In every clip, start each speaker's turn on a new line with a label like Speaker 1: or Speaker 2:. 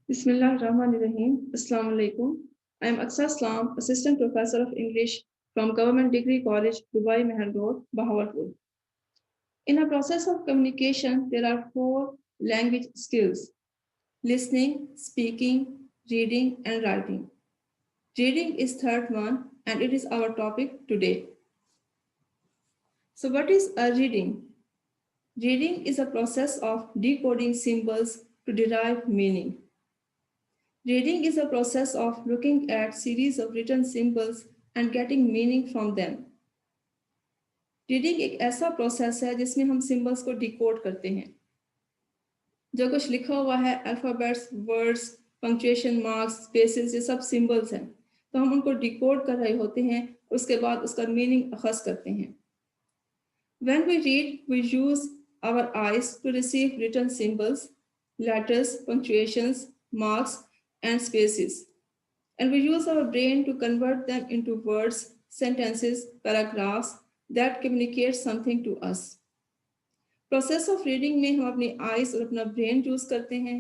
Speaker 1: Bismillahirrahmanirrahim. Assalamu alaikum. I am Aksa Islam, Assistant Professor of English from Government Degree College, Dubai Mehar Road, Bahawalpur. In a process of communication, there are 4 language skills: listening, speaking, reading, and writing. Reading is third one, and it is our topic today. So what is a reading? Reading is a process of decoding symbols to derive meaning. Reading is a process of looking at series of written symbols and getting meaning from them. Reading एक ऐसा process है जिसमें हम symbols को decode करते हैं. जो कुछ लिखा हुआ है, alphabets, words, punctuation marks, spaces, ये सब सिंबल्स हैं, तो हम उनको डिकोड कर रहे होते हैं. उसके बाद उसका मीनिंग अखज़ करते हैं. When we read, we use our eyes to receive written symbols, letters, punctuations, marks, and spaces. And we use our brain to convert them into words, sentences, paragraphs that communicate something to us. Process of reading में हम अपनी eyes और अपना brain use करते हैं.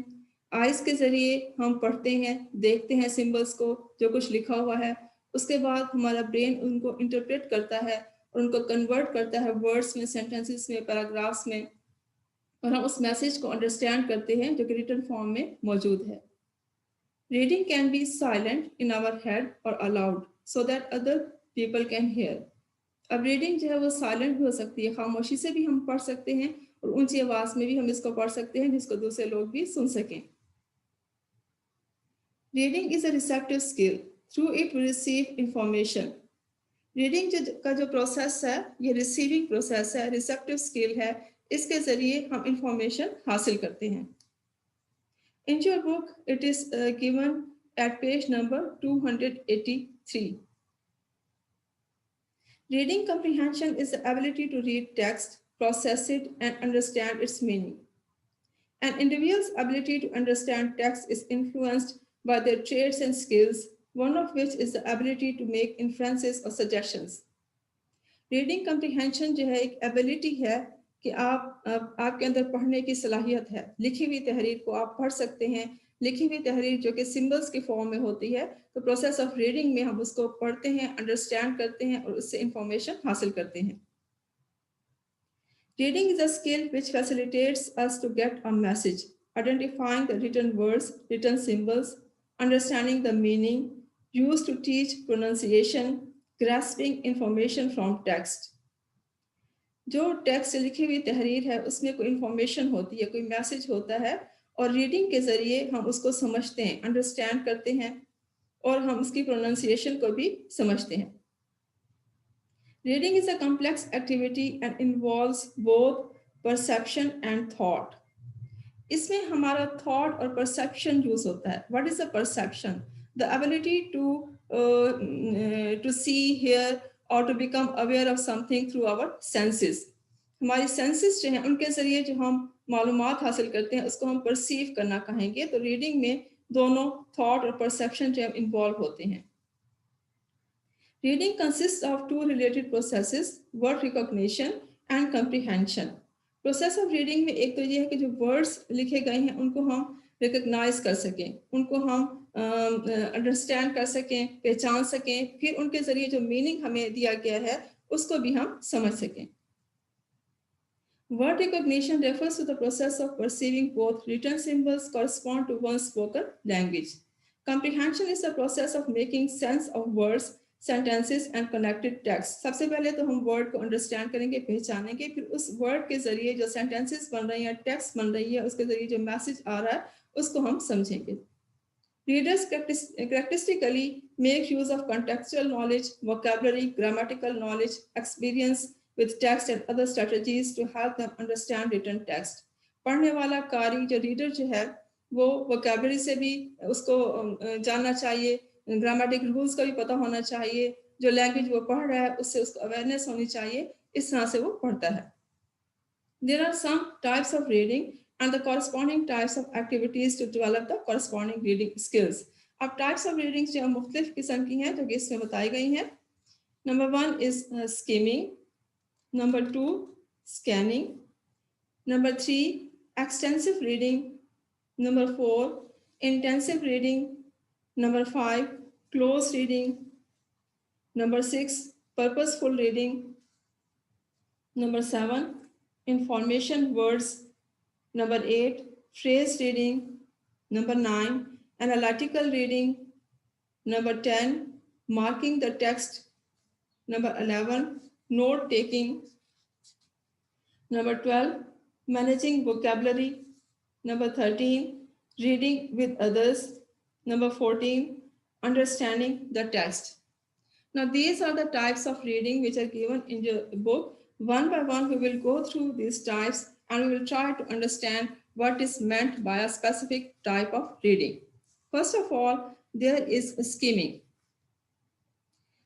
Speaker 1: eyes के जरिए हम पढ़ते हैं, देखते हैं symbols को, जो कुछ लिखा हुआ है. उसके बाद हमारा brain उनको interpret करता है और उनको convert करता है words में, sentences में, paragraphs में, और हम उस message को understand करते हैं जो कि written form में मौजूद है. Reading can be silent in our head or aloud so that other people can hear. अब रीडिंग जो है वो साइलेंट भी हो सकती है, खामोशी से भी हम पढ़ सकते हैं और ऊंची आवाज में भी हम इसको पढ़ सकते हैं जिसको दूसरे लोग भी सुन सकें. Reading is a receptive skill. Through it we receive information. Reading का जो प्रोसेस है ये रिसीविंग प्रोसेस है, रिसेप्टिव स्किल है. इसके जरिए हम इंफॉर्मेशन हासिल करते हैं. In your book, it is given at page number 283. Reading comprehension is the ability to read text, process it, and understand its meaning. An individual's ability to understand text is influenced by their traits and skills, one of which is the ability to make inferences or suggestions. Reading comprehension जो है एक ability है कि आपके अंदर पढ़ने की सलाहियत है. लिखी हुई तहरीर को आप पढ़ सकते हैं. लिखी हुई तहरीर जो कि सिंबल्स के फॉर्म में होती है, तो प्रोसेस ऑफ रीडिंग में हम उसको पढ़ते हैं, अंडरस्टैंड करते हैं और उससे इंफॉर्मेशन हासिल करते हैं. Reading is a skill which facilitates us to get a message, identifying the written words, written symbols, understanding the meaning, used to teach pronunciation, grasping information from text. जो टेक्स्ट लिखी हुई तहरीर है उसमें कोई इंफॉर्मेशन होती है, कोई मैसेज होता है, और रीडिंग के जरिए हम उसको समझते हैं, अंडरस्टैंड करते हैं और हम उसकी प्रोनाउंसिएशन को भी समझते हैं. Reading is a complex activity and involves both perception and thought. इसमें हमारा थॉट और परसेप्शन यूज होता है. What is a perception? The ability to see, hear or to become aware of something through our senses. हमारी senses जो हैं उनके जरिए जो हम मालूमात हासिल करते हैं उसको हम perceive करना कहेंगे. तो रीडिंग में दोनों thought और perception जो इन्वॉल्व होते हैं. Reading consists of 2 related processes, word recognition and comprehension. Process of reading में एक तो ये है कि जो words लिखे गए हैं उनको हम recognize कर सकें, उनको हम अंडरस्टैंड कर सकें, पहचान सकें, फिर उनके जरिए जो मीनिंग हमें दिया गया है उसको भी हम समझ सकें. Word recognition refers to the process of perceiving both written symbols correspond to one's spoken language. Comprehension is the process of making sense of words, sentences and connected text. सबसे पहले तो हम वर्ड को अंडरस्टैंड करेंगे, पहचानेंगे, फिर उस word के जरिए जो सेंटेंसेस बन रही हैं, टेक्स्ट बन रही है, उसके जरिए जो मैसेज आ रहा है उसको हम समझेंगे. Readers characteristically make use of contextual knowledge, vocabulary, grammatical knowledge, experience with text and other strategies to help them understand written text. पढ़ने वाला कारी जो रीडर जो है वो vocabulary से भी उसको जानना चाहिए, grammatical rules का भी पता होना चाहिए, जो language वो पढ़ रहा है उससे उसको awareness होनी चाहिए, इस तरह से वो पढ़ता है. There are some types of reading and the corresponding types of activities to develop the corresponding reading skills. अब types of readings जो मुख्तलिफ किस्म की हैं जो कि इसमें बताई गई हैं. Number 1 is skimming. Number 2 scanning. Number 3 extensive reading. Number 4 intensive reading. Number 5, close reading. Number 6, purposeful reading. Number 7, information words. Number 8, phrase reading. Number 9, analytical reading. Number 10, marking the text. Number 11, note taking. Number 12, managing vocabulary. Number 13, reading with others. Number 14, understanding the text. Now, these are the types of reading which are given in the book. One by one, we will go through these types and we will try to understand what is meant by a specific type of reading. First of all, there is skimming.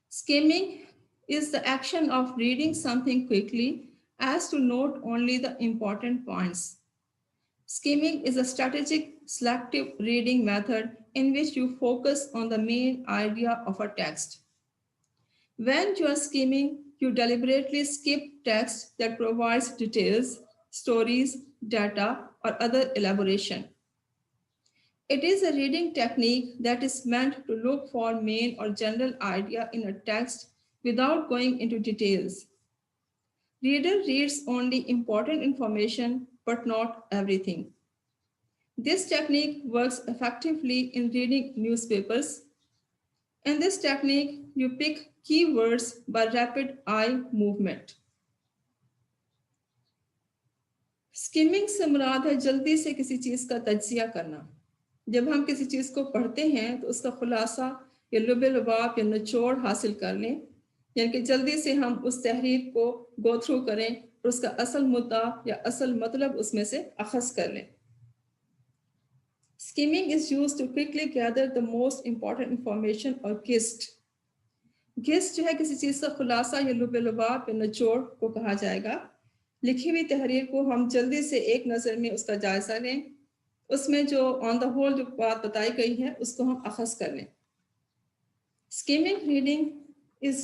Speaker 1: Skimming is the action of reading something quickly as to note only the important points. Skimming is a strategic selective reading method in which you focus on the main idea of a text. When you are skimming, you deliberately skip text that provides details, stories, data, or other elaboration. It is a reading technique that is meant to look for main or general idea in a text without going into details. Reader reads only important information, but not everything. This technique works effectively in reading newspapers. In this technique, you pick keywords by rapid eye movement. Skimming से मुराद है जल्दी से किसी चीज़ का तज्जिया करना. जब हम किसी चीज़ को पढ़ते हैं तो उसका खुलासा या लुब-ए-लुबाब या निचोड़ हासिल कर लें, यानी कि जल्दी से हम उस तहरीर को गो थ्रू करें और उसका असल मुद्दा या असल मतलब उसमें से अखज़ कर लें. Skimming is used to quickly gather the most important information or gist. Gist जो है किसी चीज़ का खुलासा या लुब-ए-लुबाब या निचोड़ को कहा जाएगा. लिखी हुई तहरीर को हम जल्दी से एक नज़र में उसका जायजा लें, उसमें जो ऑन द होल जो बात बताई गई है उसको हम अखज़ कर लें. Skimming reading is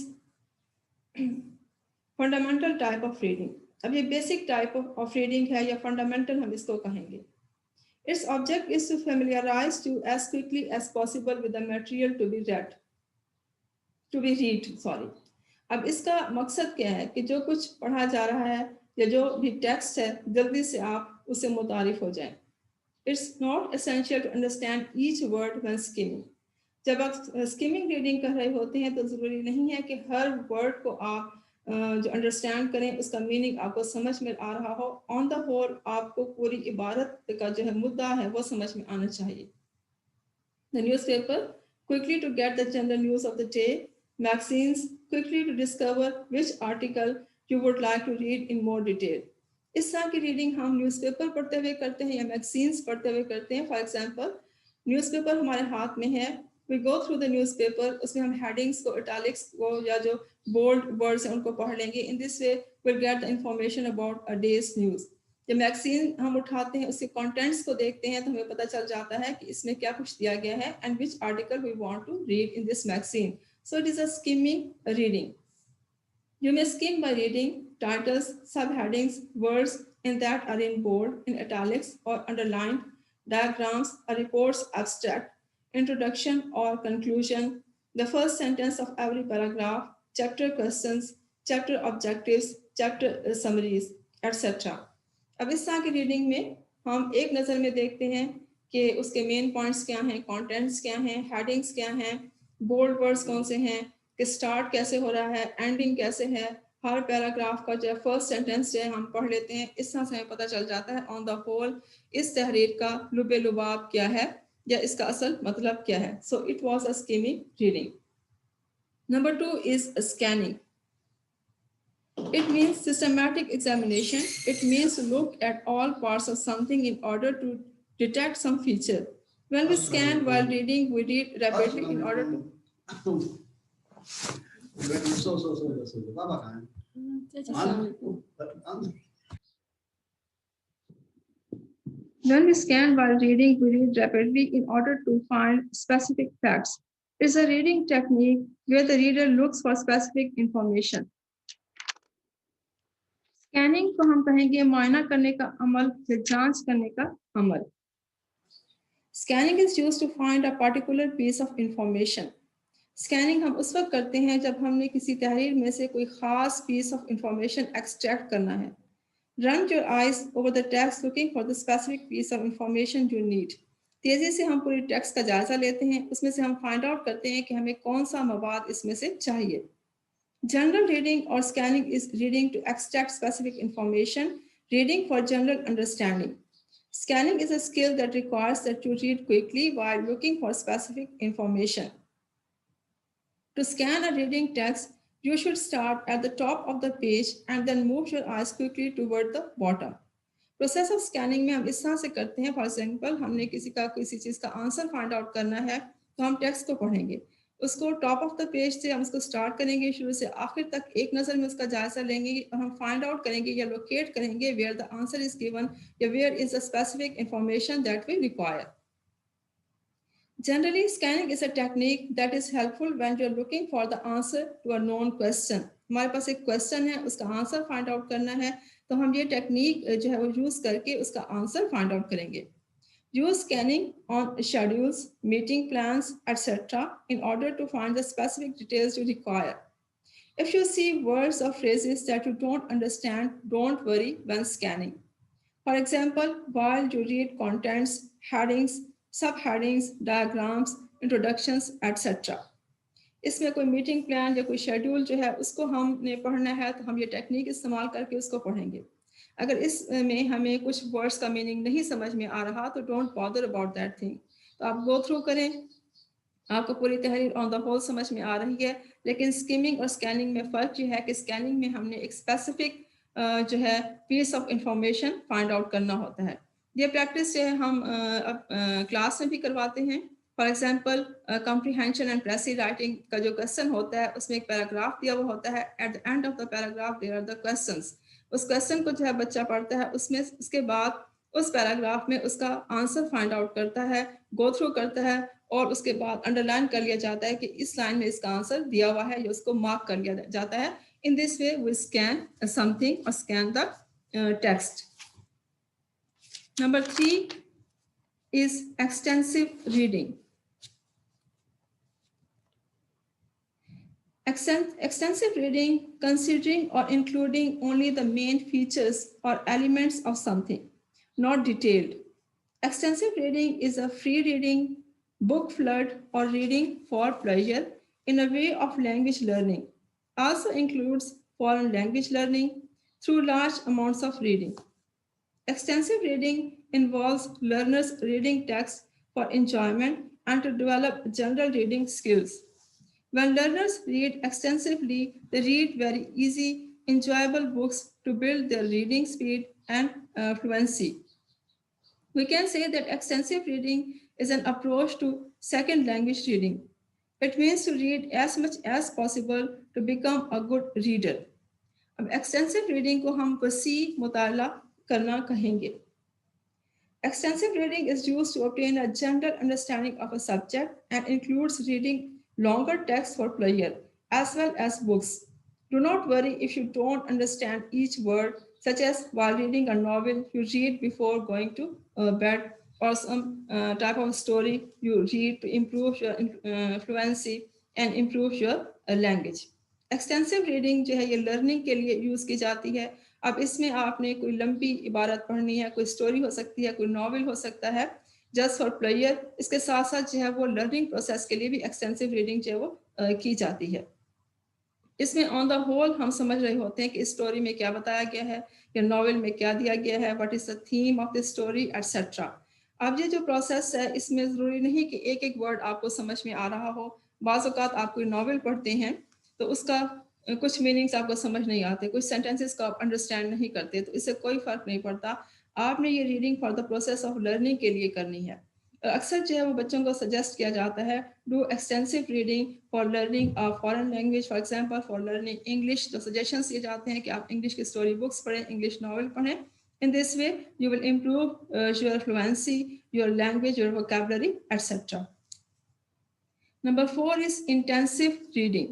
Speaker 1: fundamental type of reading. अब ये बेसिक टाइप ऑफ रीडिंग है या फंडामेंटल हम इसको कहेंगे. Its object is to familiarize you as quickly as possible with the material to be read. अब इसका मकसद क्या है कि जो कुछ पढ़ा जा रहा है या जो भी टेक्स्ट है जल्दी से आप उससे मुतारिफ हो जाएं. It's not essential to understand each word when skimming. जब आप स्किमिंग रीडिंग कर रहे होते हैं तो ज़रूरी नहीं है कि हर वर्ड को आप जो अंडरस्टैंड करें उसका मीनिंग आपको समझ में आ रहा हो. ऑन द होल आपको पूरी इबारत का जो है मुद्दा है वो समझ में आना चाहिए. The newspaper, quickly to get the general news of the day. Magazines, quickly to discover which article you would like to read in more detail. इस तरह की रीडिंग हम न्यूज़पेपर पढ़ते हुए करते हैं या मैगजीन्स पढ़ते हुए करते हैं. फॉर एग्जांपल, न्यूज़पेपर हमारे हाथ में है, we go through the newspaper, उसमें हम हेडिंग्स को, इटैलिक्स को या जो बोल्ड वर्ड्स हैं उनको पढ़ लेंगे. इन this way we'll get the information about a day's news. जब मैगजीन हम उठाते हैं उसके कंटेंट्स को देखते हैं तो हमें पता चल जाता है कि इसमें क्या कुछ दिया गया है and which article we want to read in this magazine. So it is a skimming reading. You may skim by reading titles, subheadings, words in that are in bold, in italics or underlined, diagrams, a report's abstract, introduction or conclusion, the first sentence of every paragraph, chapter questions, chapter objectives, chapter summaries, etc. अब इस तरह की reading में हम एक नज़र में देखते हैं कि उसके मेन पॉइंट्स क्या हैं, कंटेंट्स क्या हैं, हेडिंग्स क्या हैं, बोल्ड वर्ड्स कौन से हैं, कि स्टार्ट कैसे हो रहा है, एंडिंग कैसे है, हर पैराग्राफ का जो फर्स्ट सेंटेंस जो है हम पढ़ लेते हैं. इस तरह से हमें पता चल जाता है ऑन द होल इस तहरीर का लुब-ए-लुबाब क्या है या इसका असल मतलब क्या है. So it was a skimming reading. Number 2 is scanning. It means systematic examination. It means to look at all parts of something in order to detect some feature. When we scan while reading, we read rapidly in order to... When we scan while reading, we read rapidly in order to find specific facts. It's a reading technique where the reader looks for specific information. Scanning को हम कहेंगे मुआयना करने का अमल या जांच करने का अमल. Scanning is used to find a particular piece of information. Scanning हम उस वक्त करते हैं जब हमने किसी तहरीर में से कोई खास piece of information extract करना है. Run your eyes over the text looking for the specific piece of information you need. तेजी से हम पूरी टेक्स्ट का जायजा लेते हैं, उसमें से हम फाइंड आउट करते हैं कि हमें कौन सा मवाद इसमें से चाहिए. General reading or scanning is reading to extract specific information, reading for general understanding. Scanning is a skill that requires that you read quickly while looking for specific information. To scan a reading text, you should start at the top of the page and then move your eyes quickly toward the bottom. Process of scanning में हम इस तरह से करते हैं. For example, हमने किसी चीज़ का आंसर फाइंड आउट करना है तो हम टेक्स्ट को पढ़ेंगे, उसको टॉप ऑफ द पेज से हम उसको स्टार्ट करेंगे, शुरू से आखिर तक एक नज़र में उसका जायजा लेंगे और हम फाइंड आउट करेंगे या लोकेट करेंगे where the answer is given या where is the specific information that we require. Generally, scanning is a technique that is helpful when you're looking for the answer to a known question. हमारे पास एक question है, उसका answer find out करना है, तो हम ये टेक्निक जो है वो यूज करके उसका आंसर फाइंड आउट करेंगे. Use scanning on schedules, meeting plans, etc. in order to find the specific details you require. If you see words or phrases that you don't understand, don't worry when scanning. For example, while you read contents, headings, subheadings, diagrams, introductions, etc. इसमें कोई meeting plan या कोई schedule जो है उसको हमने पढ़ना है तो हम ये टेक्निक इस्तेमाल करके उसको पढ़ेंगे. अगर इसमें हमें कुछ वर्ड्स का मीनिंग नहीं समझ में आ रहा तो don't bother about that thing. तो आप गो थ्रू करें, आपको पूरी तहरीर ऑन द होल समझ में आ रही है. लेकिन स्किमिंग और स्कैनिंग में फ़र्क ये है कि स्कैनिंग में हमने एक स्पेसिफिक जो है piece of information find out करना होता है. ये प्रैक्टिस जो है हम अब क्लास में भी करवाते हैं. For example, comprehension and प्रेसी writing का जो क्वेश्चन होता है उसमें एक पैराग्राफ दिया हुआ होता है. At the end of the paragraph there are the questions. उस क्वेश्चन को जो है बच्चा पढ़ता है, उसमें उसके बाद उस पैराग्राफ में उसका आंसर फाइंड आउट करता है, गो थ्रू करता है और उसके बाद अंडरलाइन कर लिया जाता है कि इस लाइन में इसका आंसर दिया हुआ है या उसको मार्क कर लिया जाता है. In this way, we scan something or scan the text. Number 3 is extensive reading. Extensive reading, considering or including only the main features or elements of something, not detailed. Extensive reading is a free reading, book flood, or reading for pleasure in a way of language learning. Also includes foreign language learning through large amounts of reading. Extensive reading involves learners reading texts for enjoyment and to develop general reading skills. When learners read extensively, they read very easy, enjoyable books to build their reading speed and fluency. We can say that extensive reading is an approach to second language reading. It means to read as much as possible to become a good reader. अब extensive reading को हम वसी मुताला करना कहेंगे. Extensive reading is used to obtain a general understanding of a subject and includes reading longer texts for pleasure as well as books. Do not worry if you don't understand each word, such as while reading a novel you read before going to bed, or some type of story you read to improve your fluency and improve your language. Extensive reading जो है ये learning के लिए use की जाती है. अब इसमें आपने कोई लंबी इबारत पढ़नी है, कोई स्टोरी हो सकती है, कोई नॉवल हो सकता है, जस्ट फॉर प्लेयर. इसके साथ साथ जो है वो लर्निंग प्रोसेस के लिए भी एक्सटेंसिव रीडिंग जो है वो की जाती है. इसमें ऑन द होल हम समझ रहे होते हैं कि इस स्टोरी में क्या बताया गया है या नॉवल में क्या दिया गया है, what is the theme of the story etcetera. अब ये जो प्रोसेस है इसमें ज़रूरी नहीं कि एक एक वर्ड आपको समझ में आ रहा हो. बाज़ औक़ात आप कोई नॉवल पढ़ते हैं तो उसका कुछ मीनिंग्स आपको समझ नहीं आते, कुछ सेंटेंसेस को आप अंडरस्टैंड नहीं करते, तो इससे कोई फ़र्क नहीं पड़ता. आपने ये reading for the process of learning के लिए करनी है. अक्सर जो है वो बच्चों को सजेस्ट किया जाता है do extensive reading for learning foreign language. For example, for learning English तो सजेशंस दिए जाते हैं कि आप इंग्लिश की स्टोरी बुक्स पढ़ें, इंग्लिश नॉवल पढ़ें. इन this way you will improve your fluency, your language, your vocabulary etcetera. Number 4 is intensive reading.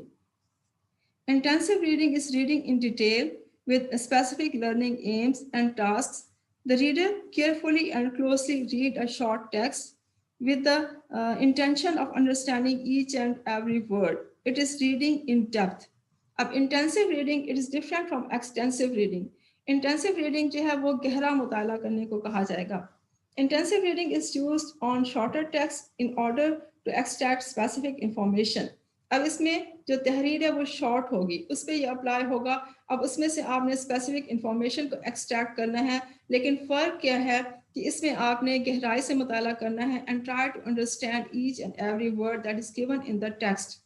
Speaker 1: Intensive reading is reading in detail with specific learning aims and tasks. The reader carefully and closely read a short text. with the intention of understanding each and every word. It is reading in depth. अब intensive reading it is different from extensive reading. Intensive reading जो है वो गहरा मुताला करने को कहा जाएगा. Intensive reading is used on shorter text in order to extract specific information. अब इसमें जो तहरीर है वो शॉर्ट होगी, उस पर यह अप्लाई होगा. अब उसमें से आपने स्पेसिफिक इंफॉर्मेशन को एक्सट्रैक्ट करना है, लेकिन फ़र्क क्या है कि इसमें आपने गहराई से मुताला करना है and try to understand each and every word that is given in the text.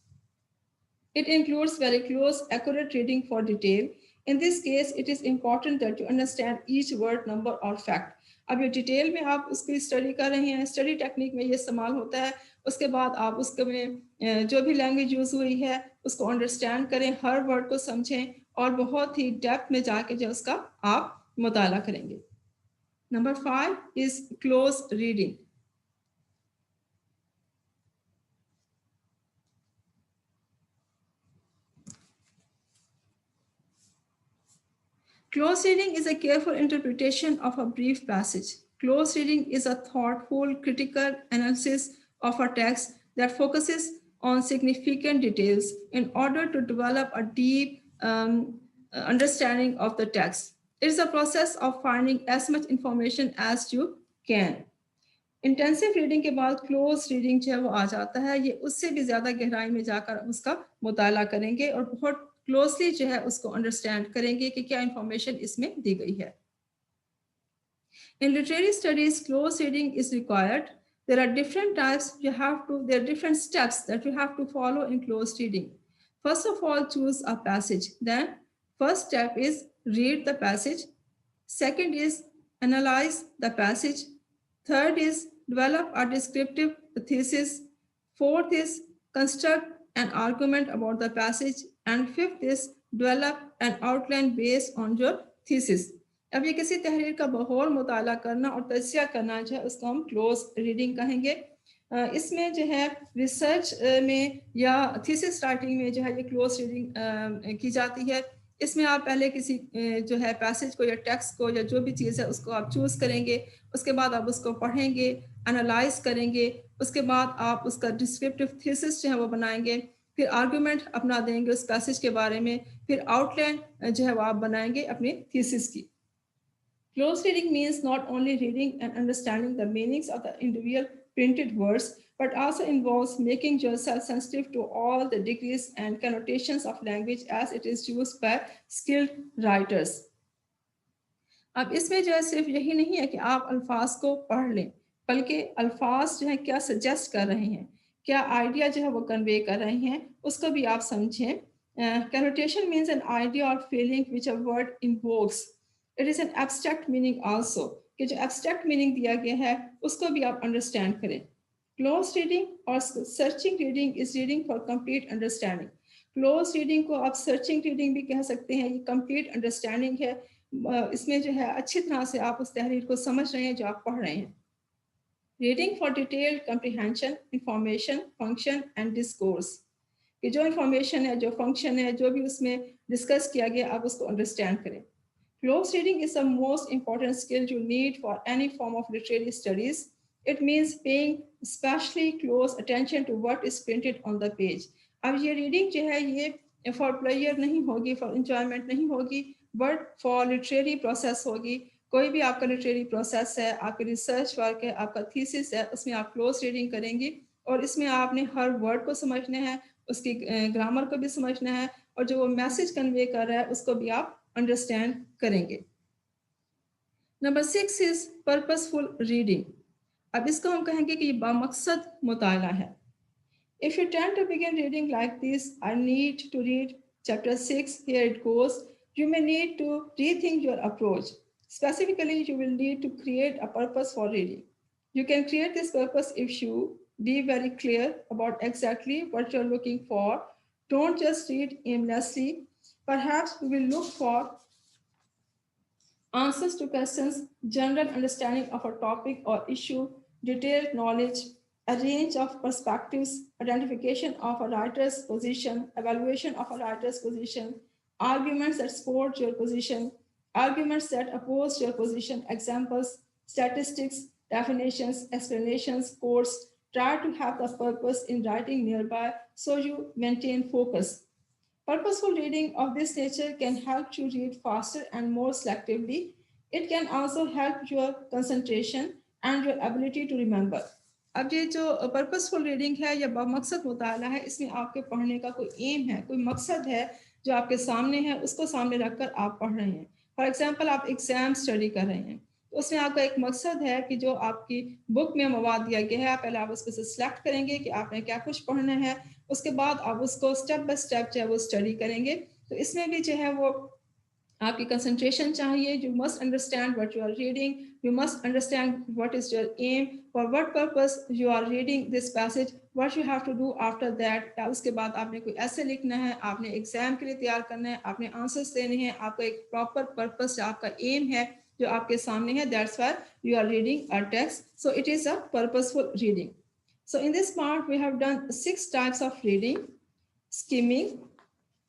Speaker 1: It includes very close, accurate reading for detail. In this case, it is important that you understand each word, number or fact. अब ये detail में आप उसकी study कर रहे हैं, study technique में ये इस्तेमाल होता है. उसके बाद आप उसके में जो भी लैंग्वेज यूज़ हुई है उसको अंडरस्टैंड करें, हर वर्ड को समझें और बहुत ही डेप्थ में जाके जो उसका आप मुताला करेंगे. Number 5 is close reading. Close reading is a careful interpretation of a brief passage. Close reading is a thoughtful, critical analysis of a text that focuses on significant details in order to develop a deep understanding of the text. It is a process of finding as much information as you can. Intensive reading के बाद close reading जो है वो आ जाता है. ये उससे भी ज़्यादा गहराई में जाकर उसका मुताला करेंगे और बहुत क्लोजली जो है उसको अंडरस्टैंड करेंगे कि क्या इंफॉर्मेशन इसमें दी गई है. In literary studies, close reading is required. There are different types there are different steps that you have to follow in close reading. First of all, choose a passage. Then, first step is read the passage. Second is analyze the passage. Third is develop a descriptive thesis. Fourth is construct an argument about the passage. And fifth is develop an outline based on your thesis. अब ये किसी तहरीर का बहौल मुताला करना और तज्ज़िया करना जो है उसको हम क्लोज रीडिंग कहेंगे. इसमें जो है रिसर्च में या थीसिस राइटिंग में जो है ये क्लोज रीडिंग की जाती है. इसमें आप पहले किसी जो है पैसेज को या टेक्स्ट को या जो भी चीज़ है उसको आप चूज़ करेंगे. उसके बाद आप उसको पढ़ेंगे, एनालाइज करेंगे. उसके बाद आप उसका डिस्क्रिप्टिव थीसिस जो है वो बनाएंगे. फिर आर्गूमेंट अपना देंगे उस पैसेज के बारे में. फिर आउटलाइन जो है वो आप बनाएंगे अपने थीसिस की. Close reading means not only reading and understanding the meanings of the individual printed words, but also involves making yourself sensitive to all the degrees and connotations of language as it is used by skilled writers. अब इसमें जो है सिर्फ यही नहीं है कि आप अल्फाज को पढ़ लें, बल्कि अल्फाज जो है क्या सजेस्ट कर रहे हैं, क्या आइडिया जो है वो कन्वे कर रहे हैं, उसको भी आप समझें. Connotation means an idea or feeling which a word invokes. It is an abstract meaning also, कि जो abstract meaning दिया गया है उसको भी आप understand करें. Close reading or searching reading is reading for complete understanding. Close reading को आप searching reading भी कह सकते हैं. ये complete understanding है. इसमें जो है अच्छी तरह से आप उस तहरीर को समझ रहे हैं जो आप पढ़ रहे हैं. Reading for detailed comprehension, information, function and discourse. कि जो information है, जो function है, जो भी उसमें discuss किया गया आप उसको understand करें. Close reading is the most important skill you need for any form of literary studies. It means paying especially close attention to what is printed on the page. अब ये reading जो है ये for pleasure नहीं होगी, for enjoyment नहीं होगी, but for literary process होगी. कोई भी आपका literary process है, आपका research work है, आपका thesis है, उसमें आप close reading करेंगे और इसमें आपने हर word को समझना है, उसकी grammar को भी समझना है और जो वो message convey कर रहा है उसको भी आप understand करेंगे. Number 6 is purposeful reading. अब इसको हम कहेंगे कि ये बामकसद मुताला है. If you tend to begin reading like this, I need to read chapter 6, here it goes, you may need to rethink your approach. Specifically, you will need to create a purpose for reading. You can create this purpose if you be very clear about exactly what you're looking for. Don't just read aimlessly. Perhaps we will look for answers to questions, general understanding of a topic or issue, detailed knowledge, a range of perspectives, identification of a writer's position, evaluation of a writer's position, arguments that support your position, arguments that oppose your position, examples, statistics, definitions, explanations, quotes. Try to have the purpose in writing nearby so you maintain focus. Purposeful reading of this nature can help you read faster and more selectively. It can also help your concentration and your ability to remember. अब ये जो purposeful reading है या बमकसद मुताला है, इसमें आपके पढ़ने का कोई एम है, कोई मकसद है जो आपके सामने है, उसको सामने रखकर आप पढ़ रहे हैं. फॉर एग्जांपल आप एग्जाम स्टडी कर रहे हैं, तो उसमें आपका एक मकसद है कि जो आपकी बुक में मवाद दिया गया है, पहले आप उसको सिलेक्ट करेंगे कि आपने क्या कुछ पढ़ना है, उसके बाद आप उसको स्टेप बाय स्टेप जो है वो स्टडी करेंगे. तो इसमें भी जो है वो आपकी कंसंट्रेशन चाहिए. You must understand what you are reading, you must understand what is your aim, for what purpose you are reading this passage, what you have to do after that. उसके बाद आपने कोई ऐसे लिखना है, आपने एग्जाम के लिए तैयार करना है, आपने आंसर्स देने हैं, आपका एक प्रॉपर पर्पस, आपका एम है जो आपके सामने है. That's why you are reading a text. So it is a purposeful reading. So in this part, we have done 6 types of reading: skimming,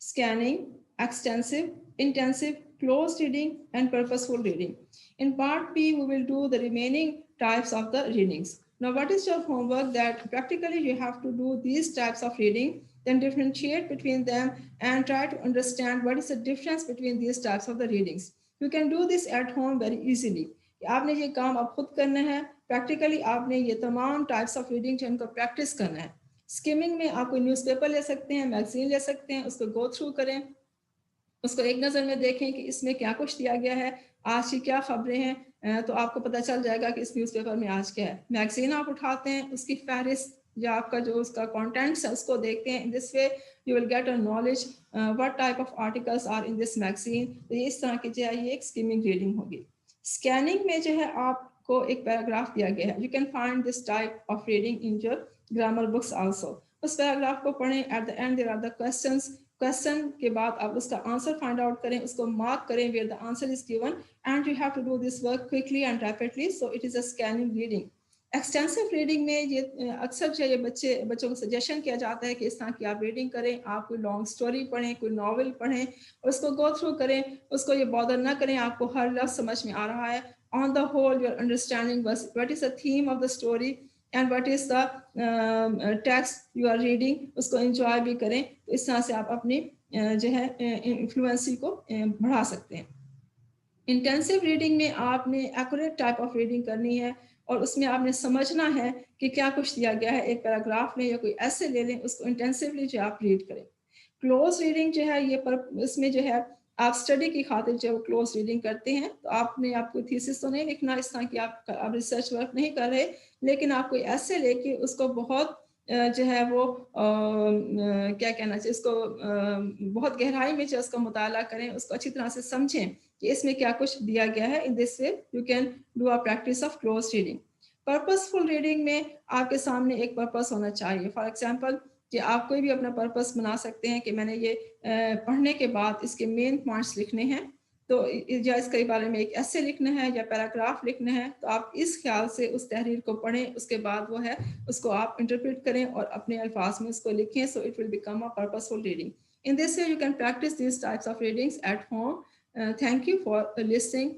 Speaker 1: scanning, extensive, intensive, close reading, and purposeful reading. In part B, we will do the remaining types of the readings. Now, what is your homework? That practically you have to do these types of reading, then differentiate between them and try to understand what is the difference between these types of the readings. You can do this at home very easily. आपने ये काम अब खुद करना है. Practically आपने ये तमाम टाइप्स ऑफ रीडिंग जो इनको प्रैक्टिस करना है. स्किमिंग में आप कोई न्यूज़पेपर ले सकते हैं, मैगजीन ले सकते हैं, उसको गो थ्रू करें, उसको एक नज़र में देखें कि इसमें क्या कुछ दिया गया है, आज की क्या खबरें हैं, तो आपको पता चल जाएगा कि इस न्यूज़पेपर में आज क्या है. मैगजीन आप उठाते हैं, उसकी फहरिस्त या आपका जो उसका कंटेंट्स है उसको देखते हैं. In this way you will get a knowledge what type of articles are in this magazine. तो ये इस तरह की जो है ये एक स्किमिंग रीडिंग होगी. स्कैनिंग में जो है आपको एक पैराग्राफ दिया गया है. You can find this type of reading in your grammar books also. उस पैराग्राफ को पढ़ें. At the end there are the questions. Question के बाद आप उसका आंसर फाइंड आउट करें, उसको मार्क करें where the answer is given, and you have to do this work quickly and rapidly. So it is a scanning reading. Extensive reading में ये अक्सर जो ये बच्चों को सजेशन किया जाता है कि इस तरह की आप रीडिंग करें, आप कोई लॉन्ग स्टोरी पढ़ें, कोई नॉवल पढ़ें, उसको गो थ्रू करें, उसको ये बॉदर ना करें आपको हर लफ्ज़ समझ में आ रहा है. On the whole your understanding what is the theme of the story and what is the text you are reading, उसको एंजॉय भी करें. तो इस तरह से आप अपनी जो है इन्फ्लुएंसी को बढ़ा सकते हैं. इंटेंसिव रीडिंग में आपने एक्यूरेट टाइप ऑफ रीडिंग करनी है और उसमें आपने समझना है कि क्या कुछ दिया गया है. एक पैराग्राफ में या कोई ऐसे ले लें, उसको इंटेंसिवली जो आप रीड करें. क्लोज रीडिंग जो है ये इसमें जो है आप स्टडी की खातिर जो क्लोज रीडिंग करते हैं, तो आपने आपको थीसिस तो नहीं लिखना इस तरह की, आप रिसर्च वर्क नहीं कर रहे, लेकिन आप कोई ऐसे लेके उसको बहुत जो है वो क्या कहना चाहिए, उसको बहुत गहराई में जो उसका मुताला करें, उसको अच्छी तरह से समझें कि इसमें क्या कुछ दिया गया है. इन this way you can do a practice of close reading. Purposeful reading में आपके सामने एक पर्पस होना चाहिए. फॉर एग्जांपल कि आप कोई भी अपना पर्पस बना सकते हैं कि मैंने ये पढ़ने के बाद इसके मेन पॉइंट्स लिखने हैं, तो या इसके बारे में एक ऐसे लिखना है या पैराग्राफ लिखना है, तो आप इस ख्याल से उस तहरीर को पढ़ें, उसके बाद वो है उसको आप इंटरप्रेट करें और अपने अल्फाज में उसको लिखें. So it will become a purposeful reading. In this way you can practice this types of readings at home. Thank you for listening.